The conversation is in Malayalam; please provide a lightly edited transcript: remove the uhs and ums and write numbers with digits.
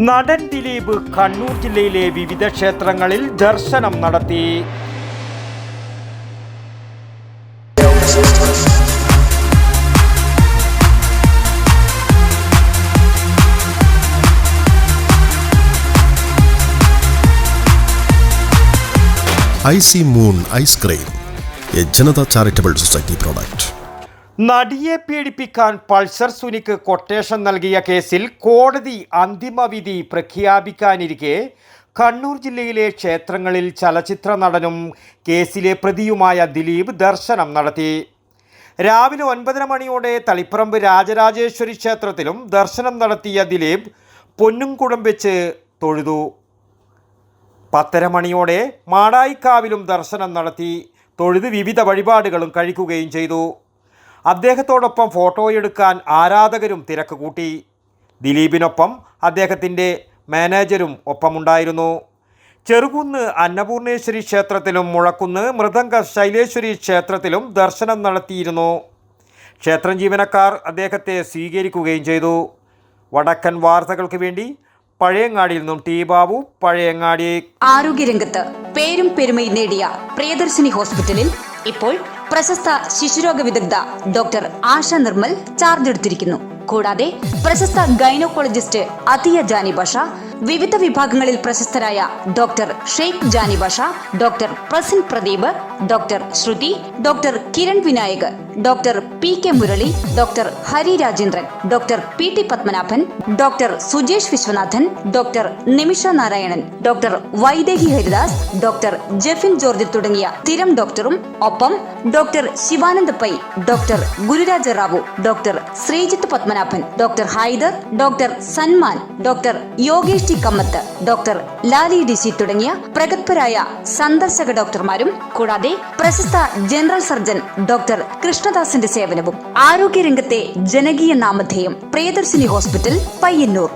നടൻ ദിലീപ് കണ്ണൂർ ജില്ലയിലെ വിവിധ ക്ഷേത്രങ്ങളിൽ ദർശനം നടത്തി. Icy moon ice cream, a Janata charitable society product. നടിയെ പീഡിപ്പിക്കാൻ പൾസർ സുനിക്ക് കൊട്ടേഷൻ നൽകിയ കേസിൽ കോടതി അന്തിമവിധി പ്രഖ്യാപിക്കാനിരിക്കെ കണ്ണൂർ ജില്ലയിലെ ക്ഷേത്രങ്ങളിൽ ചലച്ചിത്ര നടനും കേസിലെ പ്രതിയുമായ ദിലീപ് ദർശനം നടത്തി. രാവിലെ 9:30 മണിയോടെ തളിപ്പറമ്പ് രാജരാജേശ്വരി ക്ഷേത്രത്തിലും ദർശനം നടത്തിയ ദിലീപ് പൊന്നുംകുടം വെച്ച് തൊഴുതു. 10:30 മണിയോടെ മാടായിക്കാവിലും ദർശനം നടത്തി തൊഴുത് വിവിധ വഴിപാടുകളും കഴിക്കുകയും ചെയ്തു. അദ്ദേഹത്തോടൊപ്പം ഫോട്ടോയെടുക്കാൻ ആരാധകരും തിരക്ക് കൂട്ടി. ദിലീപിനൊപ്പം അദ്ദേഹത്തിൻ്റെ മാനേജരും ഒപ്പമുണ്ടായിരുന്നു. ചെറുകുന്ന് അന്നപൂർണേശ്വരി ക്ഷേത്രത്തിലും മുഴക്കുന്ന് മൃദംഗ ശൈലേശ്വരി ക്ഷേത്രത്തിലും ദർശനം നടത്തിയിരുന്നു. ക്ഷേത്രം ജീവനക്കാർ അദ്ദേഹത്തെ സ്വീകരിക്കുകയും ചെയ്തു. വടക്കൻ വാർത്തകൾക്ക് വേണ്ടി പഴയങ്ങാടിയിൽ നിന്നും ടി ബാബു, പഴയങ്ങാടി. ആരോഗ്യരംഗത്ത് പേരും പെരുമയും നേടിയ പ്രിയദർശിനി ഹോസ്പിറ്റലിൽ ഇപ്പോൾ പ്രശസ്ത ശിശുരോഗ വിദഗ്ധ ഡോക്ടർ ആശ നിർമ്മൽ ചാർജ് എടുത്തിരിക്കുന്നു. കൂടാതെ പ്രശസ്ത ഗൈനക്കോളജിസ്റ്റ് അതിയ ജാനി ബഷ, വിവിധ വിഭാഗങ്ങളിൽ പ്രശസ്തരായ doctor Sheikh Jani Basha, doctor Prasin Pradeep, doctor Shruthi, doctor Kiran Vinayak, doctor P K Murali, doctor Hari Rajendran, doctor P T Padmanabhan, doctor Sujesh Viswanathan, doctor Nimisha Narayanan, doctor Vaidehi Haridas, doctor Jefin George തുടങ്ങിയ സ്ഥിരം ഡോക്ടറും ഒപ്പം doctor Shivanand Pai, doctor Gururaja Rao, doctor Sreejith Padmanabhan, doctor Haider, doctor Sanman, doctor Yogesh T Kamath, doctor Lali D C തുടങ്ങിയ പ്രഗത്ഭരായ സന്ദർശക ഡോക്ടർമാരും കൂടാതെ പ്രശസ്ത ജനറൽ സർജൻ ഡോക്ടർ കൃഷ്ണദാസിന്റെ സേവനവും. ആരോഗ്യരംഗത്തെ ജനകീയ നാമധേയം പ്രിയദർശിനി ഹോസ്പിറ്റൽ, പയ്യന്നൂർ.